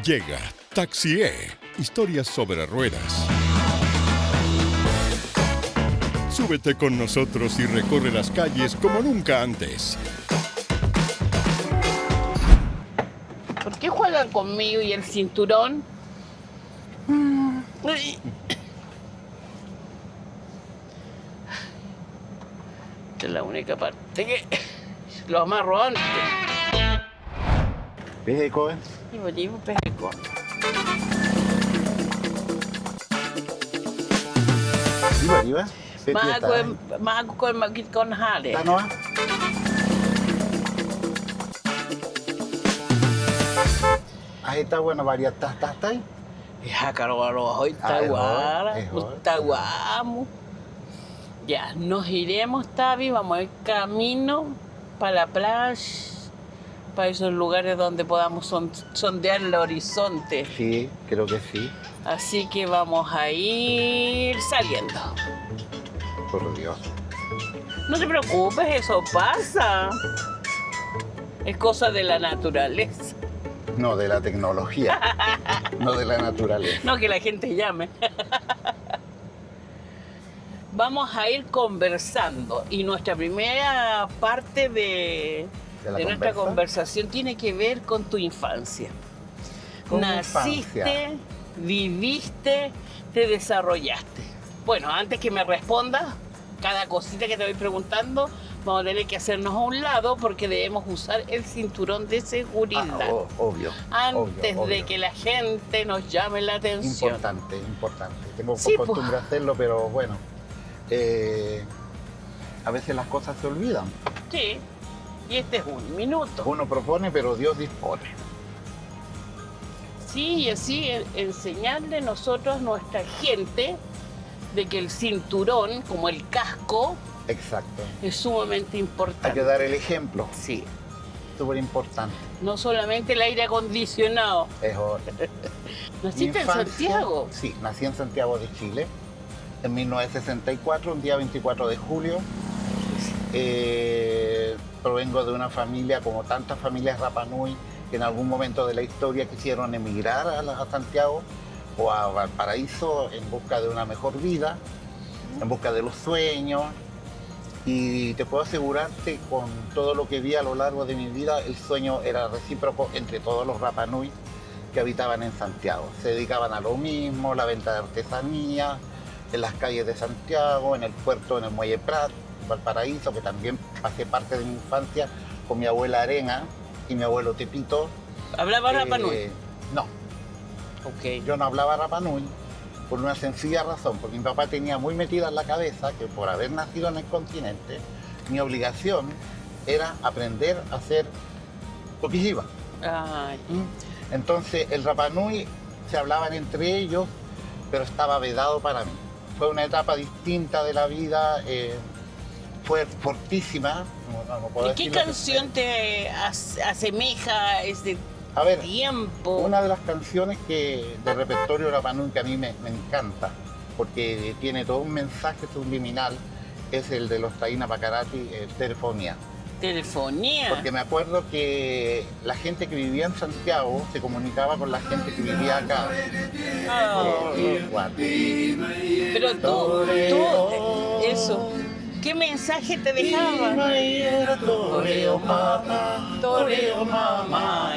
Llega Taxi E, historias sobre ruedas. Súbete con nosotros y recorre las calles como nunca antes. ¿Por qué juegan conmigo y el cinturón? Ay. Esta es la única parte que lo amarro antes. Pesco, ¿eh? Y volvimos pesco. Arriba. Más con Jale. Tanoa. Ahita bueno varias tastas. Ya cargalo hoy taguamo. Ya nos iremos, Tavi, vamos el camino para la playa, para esos lugares donde podamos sondear el horizonte. Sí, creo que sí. Así que vamos a ir saliendo. Por Dios. No te preocupes, eso pasa. Es cosa de la naturaleza. No, de la tecnología. No de la naturaleza. No que la gente llame. Vamos a ir conversando y nuestra primera parte de nuestra conversación tiene que ver con tu infancia. Naciste, viviste, te desarrollaste. Bueno, antes que me respondas cada cosita que te voy preguntando, vamos a tener que hacernos a un lado porque debemos usar el cinturón de seguridad. Obvio. Antes obvio. de que la gente nos llame la atención. Importante. Tengo Sí, costumbre de hacerlo, pero bueno. A veces las cosas se olvidan. Sí, y este es un minuto. Uno propone, pero Dios dispone. Sí, y así enseñarle nosotros a nuestra gente de que el cinturón, como el casco, Exacto. es sumamente importante. Hay que dar el ejemplo. Sí, Súper importante. no solamente el aire acondicionado. Es hora. ¿Naciste en Santiago? Sí, nací en Santiago de Chile en 1964, un día 24 de julio. Provengo de una familia, como tantas familias Rapa Nui, que en algún momento de la historia quisieron emigrar a Santiago o a Valparaíso en busca de una mejor vida, en busca de los sueños. Y te puedo asegurarte, con todo lo que vi a lo largo de mi vida, el sueño era recíproco entre todos los Rapa Nui que habitaban en Santiago. Se dedicaban a lo mismo, la venta de artesanía, en las calles de Santiago, en el puerto, en el Muelle Prat, Valparaíso, que también pasé parte de mi infancia con mi abuela Arena y mi abuelo Tepito. ¿Hablaba Rapa Nui? No, Ok. yo no hablaba Rapa Nui por una sencilla razón, porque mi papá tenía muy metida en la cabeza que por haber nacido en el continente, mi obligación era aprender a hacer toquilliva. Ay. Entonces el Rapa Nui se hablaban entre ellos, pero estaba vedado para mí. Fue una etapa distinta de la vida, fue fortísima. No puedo ¿Y qué decir lo que canción te asemeja a ese A ver, tiempo? una de las canciones de repertorio Rapa Nui que a mí me encanta, porque tiene todo un mensaje subliminal, es el de los Taína Pacarati, Telefonía. Telefonía. Porque me acuerdo que la gente que vivía en Santiago se comunicaba con la gente que vivía acá. Guarda. Pero tú, eso. ¿Qué mensaje te dejaba? Toreo mamá, Toreo mamá.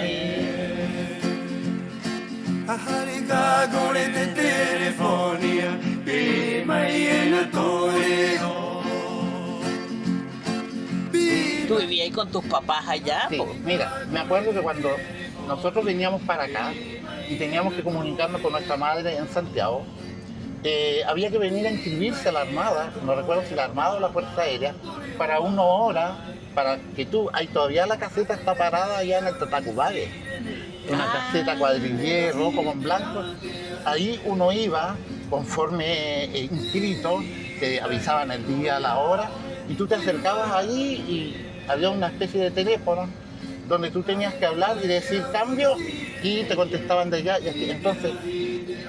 ¿Tú vivías ahí con tus papás allá? Sí, mira, me acuerdo que cuando nosotros veníamos para acá y teníamos que comunicarnos con nuestra madre en Santiago, había que venir a inscribirse a la Armada, no recuerdo si la Armada o la Fuerza Aérea, para 1 hora, para que tú, ahí todavía la caseta está parada allá en el Tatacubague, una caseta cuadrillero, como en blanco. Ahí uno iba conforme inscrito, te avisaban el día, la hora, y tú te acercabas allí y había una especie de teléfono donde tú tenías que hablar y decir cambio y te contestaban de allá. Y entonces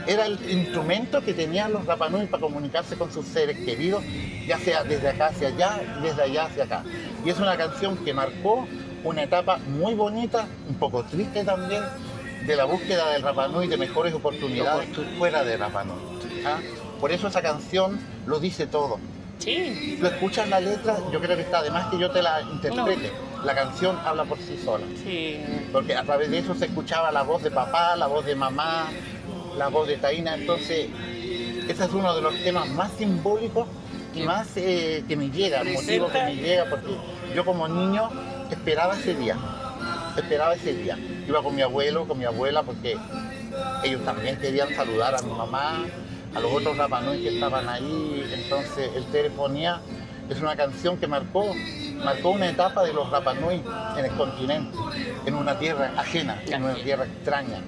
era el instrumento que tenían los Rapa Nui para comunicarse con sus seres queridos, ya sea desde acá hacia allá y desde allá hacia acá. Y es una canción que marcó una etapa muy bonita, un poco triste también, de la búsqueda del Rapa Nui, de mejores oportunidades fuera de Rapa Nui. ¿Ah? Por eso esa canción lo dice todo. Sí. Tú escuchas la letra, yo creo que está, además que yo te la interprete, la canción habla por sí sola. Sí. Porque a través de eso se escuchaba la voz de papá, la voz de mamá, la voz de Taína. Entonces, ese es uno de los temas más simbólicos y más que me llega, el motivo que me llega, porque yo como niño esperaba ese día. Iba con mi abuelo, con mi abuela, porque ellos también querían saludar a mi mamá, a los otros Rapa Nui que estaban ahí. Entonces, el Telefonía es una canción que marcó una etapa de los Rapa Nui en el continente, en una tierra ajena, en una tierra extraña,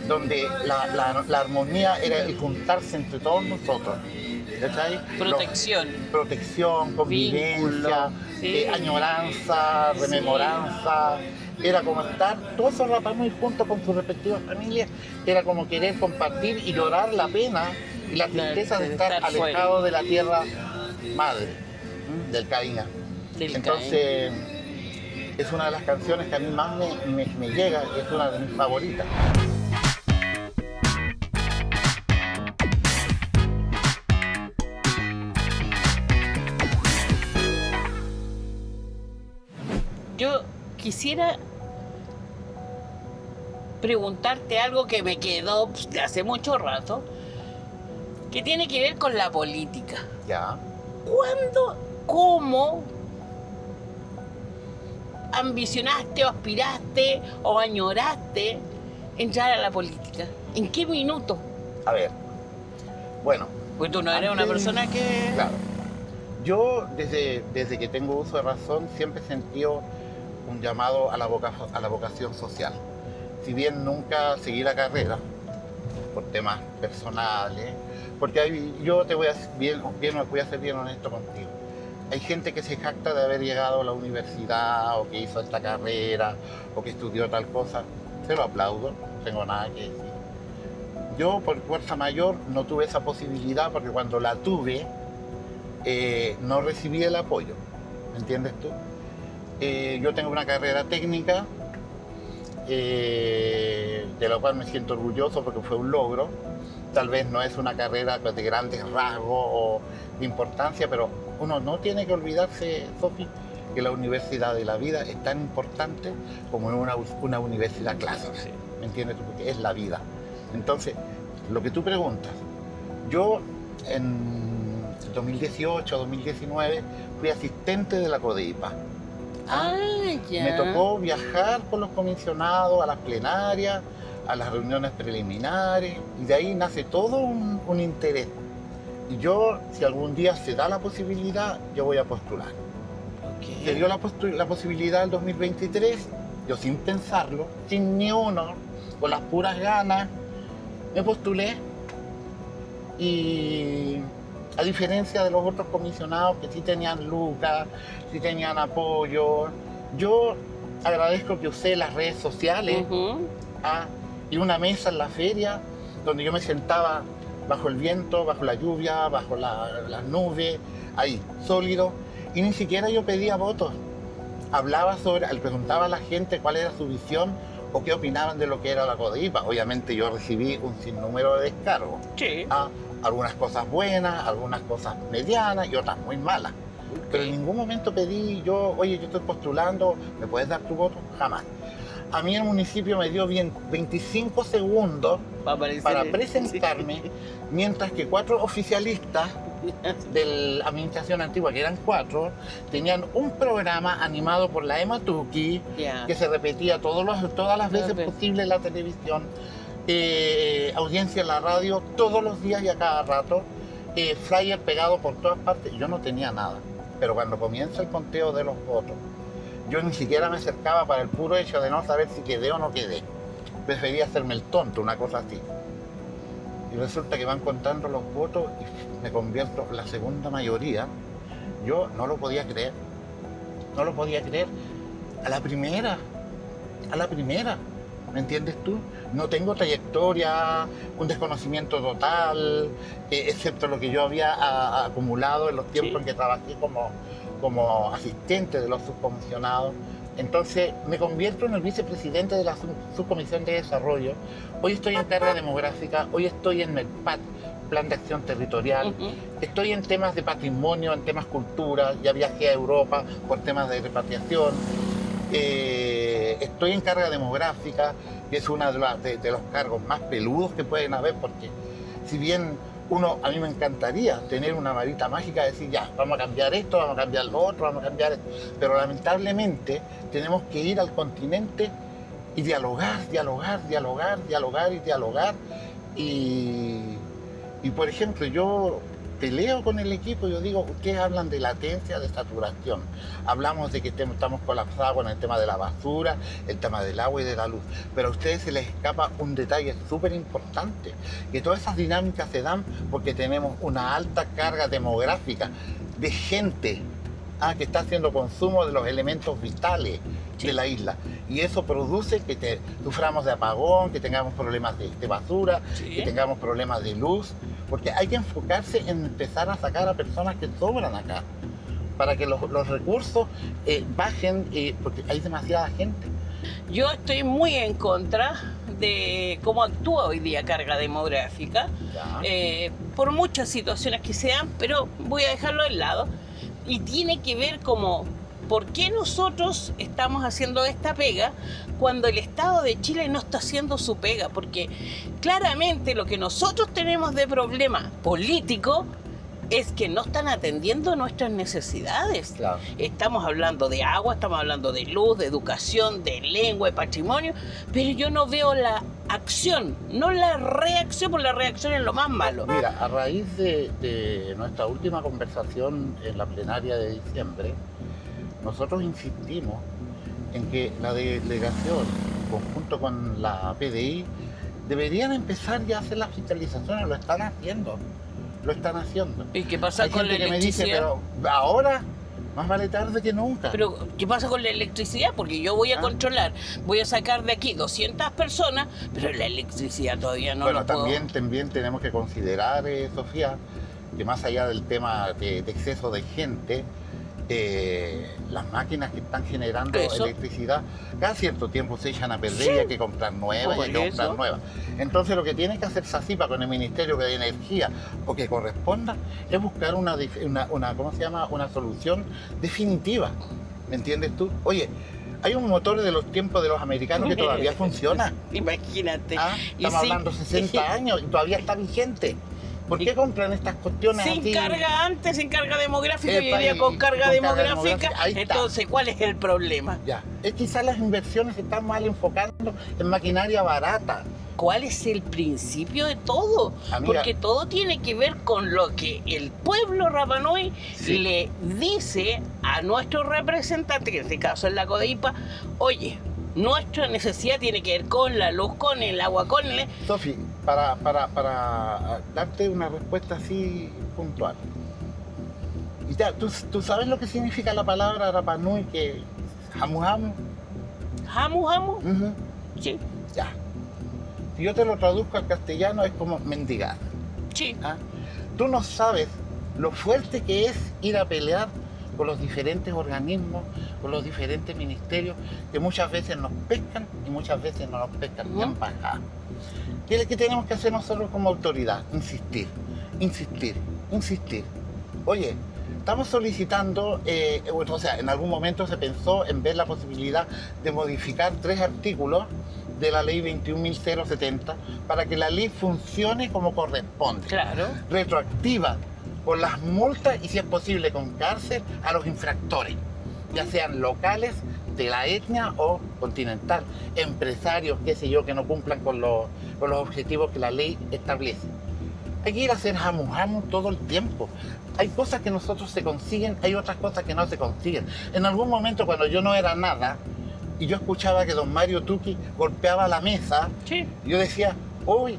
donde la armonía era el juntarse entre todos nosotros. ¿Cachai? Protección, convivencia, añoranza, rememoranza. Era como estar todos esos Rapa Nui juntos con sus respectivas familias. Era como querer compartir y llorar la pena y la tristeza de estar alejado de la tierra madre, del Caína. Entonces, es una de las canciones que a mí más me llega y es una de mis favoritas. Yo quisiera preguntarte algo que me quedó de hace mucho rato, que tiene que ver con la política. Ya. ¿Cuándo, cómo ambicionaste o aspiraste o añoraste entrar a la política? ¿En qué minuto? A ver, bueno. Pues tú no eres una persona que... Claro. Yo, desde que tengo uso de razón, siempre he sentido un llamado a la vocación social. Si bien nunca seguí la carrera, por temas personales, porque yo te voy a ser bien honesto contigo. Hay gente que se jacta de haber llegado a la universidad, o que hizo esta carrera, o que estudió tal cosa. Se lo aplaudo, no tengo nada que decir. Yo, por fuerza mayor, no tuve esa posibilidad, porque cuando la tuve, no recibí el apoyo. ¿Me entiendes tú? Yo tengo una carrera técnica, de la cual me siento orgulloso porque fue un logro. Tal vez no es una carrera de grandes rasgos o de importancia, pero uno no tiene que olvidarse, Sofi, que la universidad de la vida es tan importante como una universidad clásica. ¿Me entiendes? Porque es la vida. Entonces, lo que tú preguntas, yo en 2018, 2019 fui asistente de la CODEIPA. Ya. Me tocó viajar con los comisionados a las plenarias, a las reuniones preliminares, y de ahí nace todo un interés. Y yo, si algún día se da la posibilidad, yo voy a postular. Okay. Se dio la posibilidad el 2023, yo sin pensarlo, sin ni uno, con las puras ganas, me postulé. Y a diferencia de los otros comisionados que sí tenían lucas, sí tenían apoyo, yo agradezco que usé las redes sociales y una mesa en la feria donde yo me sentaba bajo el viento, bajo la lluvia, bajo las nubes, ahí, sólido, y ni siquiera yo pedía votos. Le preguntaba a la gente cuál era su visión o qué opinaban de lo que era la CODEIPA. Obviamente yo recibí un sinnúmero de descargos. Sí. Algunas cosas buenas, algunas cosas medianas y otras muy malas. Pero en ningún momento pedí oye, yo estoy postulando, ¿me puedes dar tu voto? Jamás. A mí el municipio me dio 25 segundos para presentarme, mientras que 4 oficialistas de la administración antigua, que eran 4, tenían un programa animado por la EMATUCI, que se repetía todas las veces posibles en la televisión, audiencia en la radio, todos los días y a cada rato, flyer pegado por todas partes. Yo no tenía nada, pero cuando comienza el conteo de los votos, yo ni siquiera me acercaba para el puro hecho de no saber si quedé o no quedé. Prefería hacerme el tonto, una cosa así. Y resulta que van contando los votos y me convierto en la segunda mayoría. Yo no lo podía creer. No lo podía creer. A la primera. ¿Me entiendes tú? No tengo trayectoria, un desconocimiento total, excepto lo que yo había acumulado en los tiempos en que trabajé como asistente de los subcomisionados. Entonces me convierto en el vicepresidente de la subcomisión de desarrollo. Hoy estoy en carga demográfica, hoy estoy en el PAT, Plan de Acción Territorial. Estoy en temas de patrimonio, en temas cultura, ya viajé a Europa por temas de repatriación. Estoy en carga demográfica, que es uno de los cargos más peludos que pueden haber, porque si bien a mí me encantaría tener una varita mágica, decir ya, vamos a cambiar esto, vamos a cambiar lo otro, vamos a cambiar esto, pero lamentablemente tenemos que ir al continente y dialogar. Y por ejemplo, yo peleo con el equipo, yo digo, ustedes hablan de latencia, de saturación. Hablamos de que estamos colapsados con el tema de la basura, el tema del agua y de la luz. Pero a ustedes se les escapa un detalle súper importante, que todas esas dinámicas se dan porque tenemos una alta carga demográfica de gente que está haciendo consumo de los elementos vitales de la isla. Y eso produce que suframos de apagón, que tengamos problemas de basura, que tengamos problemas de luz, porque hay que enfocarse en empezar a sacar a personas que sobran acá, para que los recursos bajen, porque hay demasiada gente. Yo estoy muy en contra de cómo actúa hoy día carga demográfica, por muchas situaciones que sean, pero voy a dejarlo de lado. Y tiene que ver como, ¿por qué nosotros estamos haciendo esta pega cuando el Estado de Chile no está haciendo su pega? Porque claramente lo que nosotros tenemos de problema político es que no están atendiendo nuestras necesidades. Claro. Estamos hablando de agua, estamos hablando de luz, de educación, de lengua, de patrimonio, pero yo no veo la acción, no la reacción, porque la reacción es lo más malo. Mira, a raíz de nuestra última conversación en la plenaria de diciembre, nosotros insistimos en que la delegación, conjunto con la PDI, deberían empezar ya a hacer las fiscalizaciones, lo están haciendo. ¿Y qué pasa Hay con la gente que me dice, electricidad? pero ahora, más vale tarde que nunca. Pero, ¿qué pasa con la electricidad? Porque yo voy a controlar, voy a sacar de aquí 200 personas, pero la electricidad todavía no lo puedo. También tenemos que considerar, Sofía, que más allá del tema de exceso de gente, las máquinas que están generando electricidad, cada cierto tiempo se echan a perder y hay que comprar nuevas, Entonces lo que tiene que hacer SACIPA con el Ministerio de Energía, o que corresponda, es buscar una solución definitiva. ¿Me entiendes tú? Oye, hay un motor de los tiempos de los americanos que todavía funciona. Imagínate. Estamos hablando 60 años y todavía está vigente. ¿Por qué compran estas cuestiones sin así? Carga antes, sin carga demográfica, y hoy día con carga demográfica. Entonces, ¿cuál es el problema? Ya, es quizás las inversiones se están mal enfocando en maquinaria barata. ¿Cuál es el principio de todo? Amiga, porque todo tiene que ver con lo que el pueblo Rapa Nui le dice a nuestro representante, que en este caso es la CODEIPA, oye, nuestra necesidad tiene que ver con la luz, con el agua, con el... Sofi, para darte una respuesta así puntual. Y ya, ¿tú sabes lo que significa la palabra Rapa Nui, que jamu jamu? ¿Jamu jamu? Sí. Ya. Si yo te lo traduzco al castellano es como mendigar. Sí. Tú no sabes lo fuerte que es ir a pelear con los diferentes organismos, con los diferentes ministerios, que muchas veces nos pescan y muchas veces no nos pescan bien bajada. ¿Qué es lo que tenemos que hacer nosotros como autoridad? Insistir. Oye, estamos solicitando, en algún momento se pensó en ver la posibilidad de modificar 3 artículos de la ley 21.070 para que la ley funcione como corresponde. Claro. Retroactiva, con las multas y, si es posible, con cárcel a los infractores, ya sean locales, de la etnia o continental, empresarios, qué sé yo, que no cumplan con los objetivos que la ley establece. Hay que ir a hacer jamu todo el tiempo. Hay cosas que nosotros se consiguen, hay otras cosas que no se consiguen. En algún momento, cuando yo no era nada, y yo escuchaba que don Mario Tuqui golpeaba la mesa, yo decía, uy,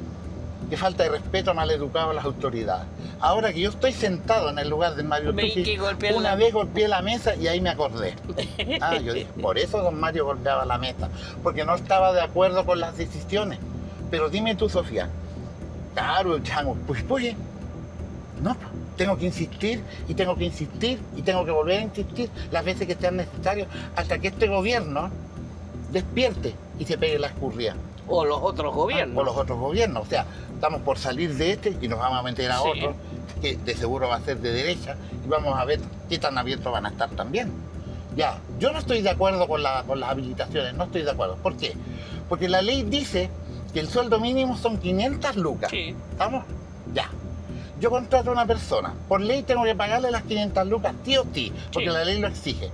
qué falta de respeto, mal educado a las autoridades. Ahora que yo estoy sentado en el lugar de Mario Tuqui, una vez golpeé la mesa y ahí me acordé. Yo dije, por eso don Mario golpeaba la mesa, porque no estaba de acuerdo con las decisiones. Pero dime tú, Sofía, claro, chamo, pues, no, tengo que insistir y tengo que insistir y tengo que volver a insistir las veces que sean necesarios hasta que este gobierno despierte y se pegue la escurrida. O los otros gobiernos. O los otros gobiernos. O sea, estamos por salir de este y nos vamos a meter a Sí. otro, que de seguro va a ser de derecha, y vamos a ver qué tan abiertos van a estar también. Ya, yo no estoy de acuerdo con las habilitaciones, no estoy de acuerdo. ¿Por qué? Porque la ley dice que el sueldo mínimo son 500 lucas. Sí. ¿Estamos? Ya. Yo contrato a una persona, por ley tengo que pagarle las 500 lucas, sí o sí, porque Sí. la ley lo exige.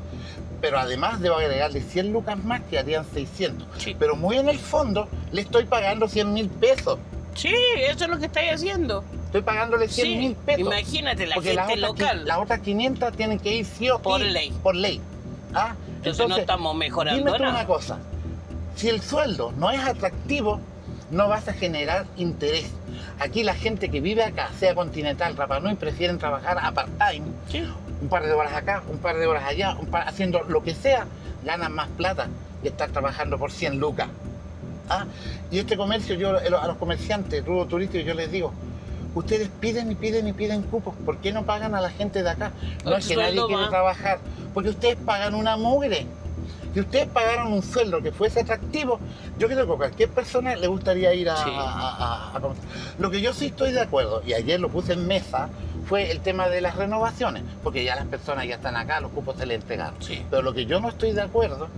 Pero además debo agregarle 100 lucas más, que harían 600. Sí. Pero muy en el fondo le estoy pagando 100.000 pesos. Sí, eso es lo que estáis haciendo. Estoy pagándole 100.000 Sí, pesos. imagínate, la Porque gente las local. las otras 500 tienen que ir sí o sí. Por ley. Por ley. ¿Ah? Entonces no estamos mejorando dime tú nada. una cosa. Si el sueldo no es atractivo, no vas a generar interés. Aquí la gente que vive acá, sea Continental, Rapa Nui, prefieren trabajar a part-time. Sí. Un par de horas acá, un par de horas allá, haciendo lo que sea, ganan más plata que estar trabajando por 100 lucas. ¿Ah? Y este comercio, yo a los comerciantes, rubro turístico, yo les digo, ustedes piden y piden y piden cupos, ¿por qué no pagan a la gente de acá? No El es que nadie sueldo quiere va. trabajar, porque ustedes pagan una mugre. Si ustedes pagaran un sueldo que fuese atractivo, yo creo que a cualquier persona le gustaría ir Sí. a comer. Lo que yo sí estoy de acuerdo, y ayer lo puse en mesa, fue el tema de las renovaciones, porque ya las personas ya están acá, los cupos se les entregaron. Sí. Pero lo que yo no estoy de acuerdo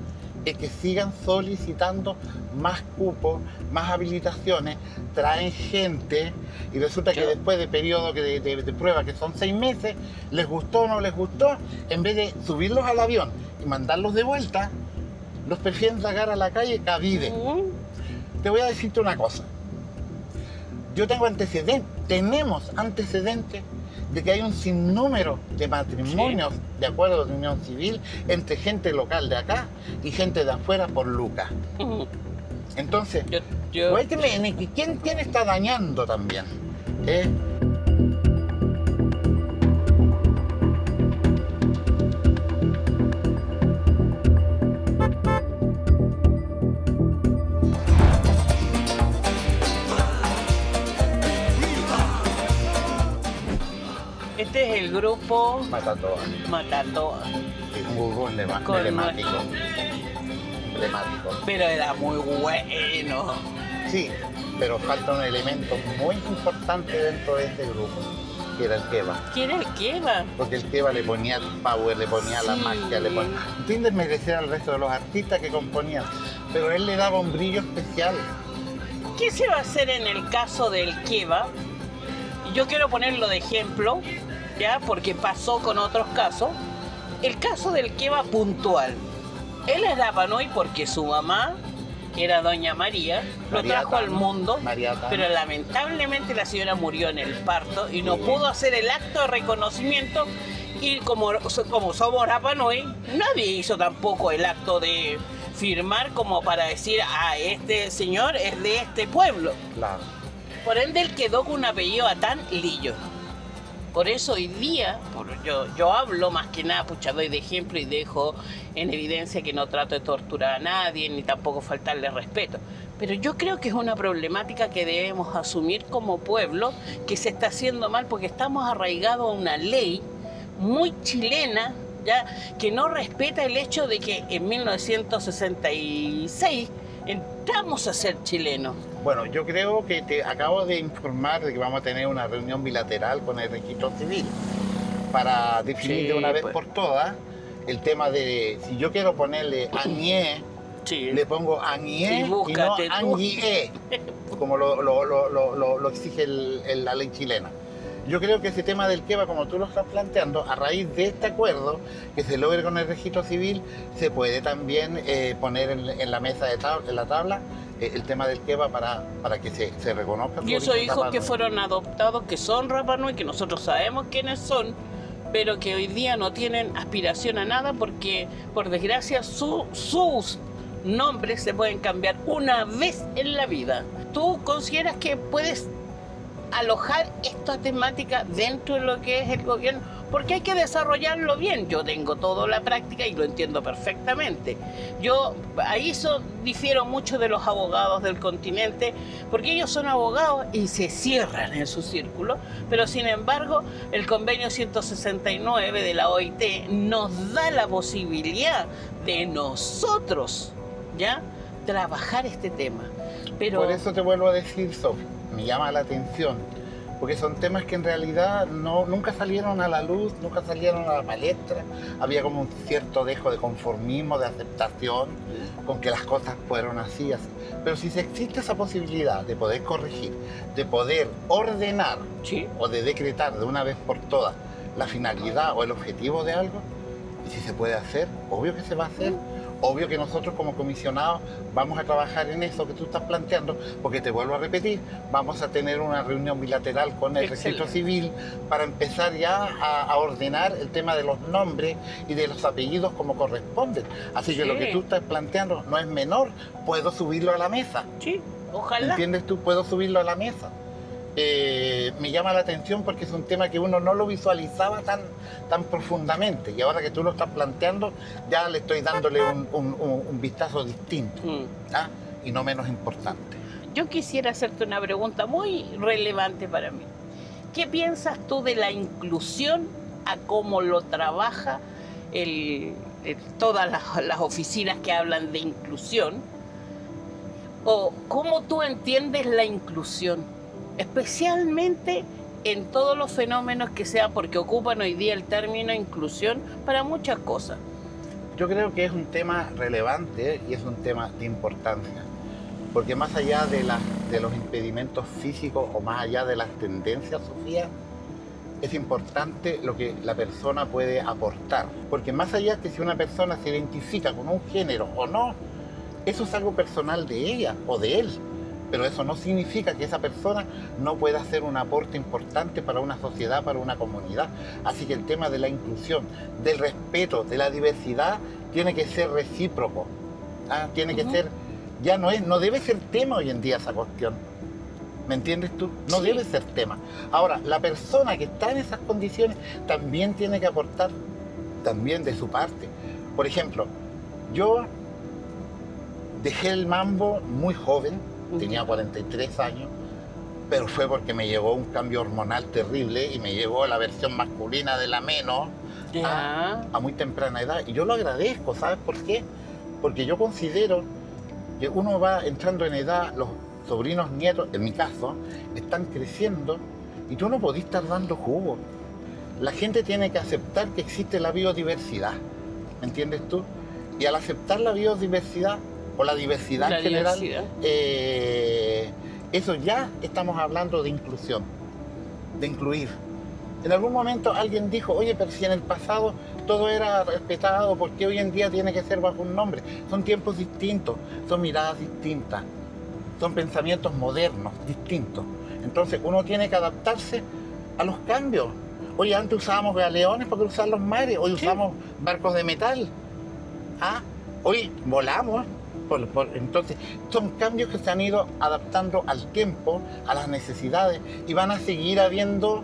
es que sigan solicitando más cupos, más habilitaciones, traen gente y resulta que Yo- después de periodo de prueba, que son 6 meses, les gustó o no les gustó, en vez de subirlos al avión y mandarlos de vuelta, los prefieren sacar a la calle cabide. Te voy a decirte una cosa. Yo tengo tenemos antecedentes de que hay un sinnúmero de matrimonios de acuerdo de unión civil entre gente local de acá y gente de afuera por lucas. Entonces, Yo, ¿quién está dañando también? ¿Eh? este es el grupo Matatoa. Matatoa, Es un grupo Con- emblemático. Emblemático. pero era muy bueno. Sí, pero falta un elemento muy importante dentro de este grupo, que era el kebab. ¿Quién es el que va? Porque el kebab le ponía el power, le ponía la Sí. magia, le ponía... Sin desmerecer al resto de los artistas que componían, pero él le daba un brillo especial. ¿Qué se va a hacer en el caso del kebab? Yo quiero ponerlo de ejemplo, ya, porque pasó con otros casos. El caso del kebab puntual. Él es Rapa Nui porque su mamá, que era Doña María, lo María trajo al Tana, mundo, María Tana. pero lamentablemente la señora murió en el parto y no pudo hacer el acto de reconocimiento. Y como somos Rapa Nui, nadie hizo tampoco el acto de firmar como para decir, este señor es de este pueblo. Claro. Por ende, él quedó con un apellido Atán Lillo. Por eso hoy día, yo hablo más que nada, doy de ejemplo y dejo en evidencia que no trato de torturar a nadie, ni tampoco faltarle respeto. Pero yo creo que es una problemática que debemos asumir como pueblo, que se está haciendo mal porque estamos arraigados a una ley muy chilena, ya, que no respeta el hecho de que en 1966 entramos a ser chilenos. Bueno, yo creo que te acabo de informar de que vamos a tener una reunión bilateral con el registro civil para definir Sí, de una vez pues. por todas el tema de si yo quiero ponerle Añé, Sí. le pongo Añé Sí, y no búscate tú. Añé, como lo exige la ley chilena. Yo creo que ese tema del kebab, como tú lo estás planteando, a raíz de este acuerdo que se logre con el registro civil, se puede también poner en la mesa en la tabla el tema del kebab para que se reconozca. su Y esos origen hijos Rapa que Nui. fueron adoptados, que son Rapa Nui, que nosotros sabemos quiénes son, pero que hoy día no tienen aspiración a nada porque, por desgracia, sus nombres se pueden cambiar una vez en la vida. ¿Tú consideras que puedes alojar esta temática dentro de lo que es el gobierno? porque hay que desarrollarlo bien. Yo tengo toda la práctica y lo entiendo perfectamente. Yo difiero mucho de los abogados del continente, porque ellos son abogados y se cierran en su círculo, pero sin embargo el convenio 169 de la OIT nos da la posibilidad de nosotros, ¿ya?, trabajar este tema. Pero por eso te vuelvo a decir, Sofi, me llama la atención, porque son temas que en realidad nunca salieron a la luz, nunca salieron a la palestra. Había como un cierto dejo de conformismo, de aceptación, con que las cosas fueron así, así. Pero si existe esa posibilidad de poder corregir, de poder ordenar, ¿sí?, o de decretar de una vez por todas la finalidad o el objetivo de algo, y si se puede hacer, obvio que se va a hacer. Obvio que nosotros como comisionados vamos a trabajar en eso que tú estás planteando, porque te vuelvo a repetir, vamos a tener una reunión bilateral con el registro civil para empezar ya a ordenar el tema de los nombres y de los apellidos como corresponden. Así que lo que tú estás planteando no es menor, puedo subirlo a la mesa. Sí, ojalá. ¿Entiendes tú? Puedo subirlo a la mesa. Me llama la atención porque es un tema que uno no lo visualizaba tan profundamente, y ahora que tú lo estás planteando ya le estoy dándole un vistazo distinto, ¿ah?, y no menos importante. Yo quisiera hacerte una pregunta muy relevante para mí. ¿Qué piensas tú de la inclusión a cómo lo trabaja todas las oficinas que hablan de inclusión? ¿O cómo tú entiendes la inclusión? Especialmente en todos los fenómenos que sea, porque ocupan hoy día el término inclusión para muchas cosas. Yo creo que es un tema relevante y es un tema de importancia, porque más allá de los impedimentos físicos o más allá de las tendencias, Sofía, es importante lo que la persona puede aportar, porque más allá de si una persona se identifica con un género o no, eso es algo personal de ella o de él. Pero eso no significa que esa persona no pueda hacer un aporte importante para una sociedad, para una comunidad. Así que el tema de la inclusión, del respeto, de la diversidad, tiene que ser recíproco. ¿Ah? Tiene que ser, no debe ser tema hoy en día esa cuestión. ¿Me entiendes tú? No debe ser tema. Ahora, la persona que está en esas condiciones también tiene que aportar también de su parte. Por ejemplo, yo dejé el mambo muy joven. Tenía 43 años, pero fue porque me llegó un cambio hormonal terrible y me llegó la versión masculina de la menos a muy temprana edad. Y yo lo agradezco, ¿sabes por qué? Porque yo considero que uno va entrando en edad, los sobrinos, nietos, en mi caso, están creciendo y tú no podés estar dando jugo. La gente tiene que aceptar que existe la biodiversidad, ¿me entiendes tú? Y al aceptar la biodiversidad, o la diversidad en general, eso ya estamos hablando de inclusión, de incluir. En algún momento alguien dijo, oye, pero si en el pasado todo era respetado, ¿por qué hoy en día tiene que ser bajo un nombre? Son tiempos distintos, son miradas distintas, son pensamientos modernos, distintos. Entonces uno tiene que adaptarse a los cambios. Oye, antes usábamos galeones para cruzar los mares, hoy usamos barcos de metal. Hoy volamos. Entonces, son cambios que se han ido adaptando al tiempo, a las necesidades, y van a seguir habiendo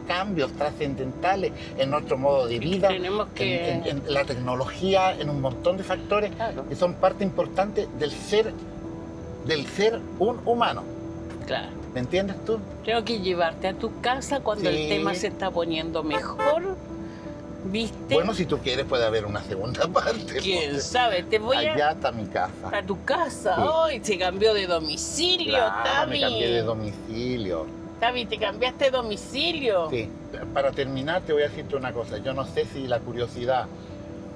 cambios trascendentales en nuestro modo de vida, en la tecnología, en un montón de factores que son parte importante del ser un humano. Claro. ¿Me entiendes tú? Tengo que llevarte a tu casa cuando el tema se está poniendo mejor. ¿Viste? Bueno, si tú quieres puede haber una segunda parte. ¿Quién sabe? Te voy allá está mi casa. A tu casa. Hoy se cambió de domicilio, claro, Tavi. Me cambié de domicilio. Tavi, ¿te cambiaste de domicilio? Sí. Para terminar te voy a decirte una cosa. Yo no sé si la curiosidad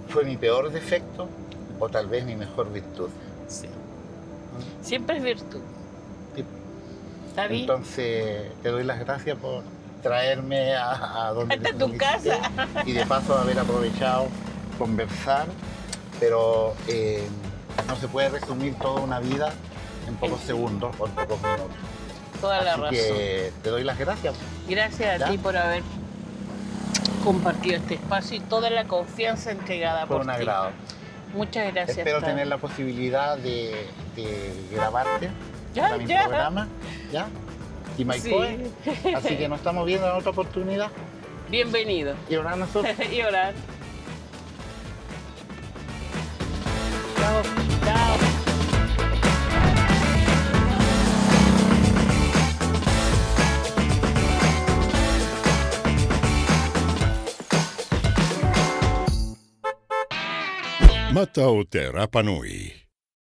fue mi peor defecto o tal vez mi mejor virtud. Sí. Siempre es virtud. Sí. ¿Tavi? Entonces te doy las gracias por traerme a donde hasta tu casa y de paso haber aprovechado conversar, pero no se puede resumir toda una vida en pocos segundos o en pocos minutos. Toda la razón. Así que te doy las gracias. Gracias a ti por haber compartido este espacio y toda la confianza entregada por ti. Fue un agrado. Muchas gracias. Espero tener la posibilidad de grabarte para mi programa. ¿Ya? Y Maicoe. Sí. Así que nos estamos viendo en otra oportunidad. Bienvenido. Y ahora nosotros. Y orar. Chao. Chao. Matao te Rapa Nui.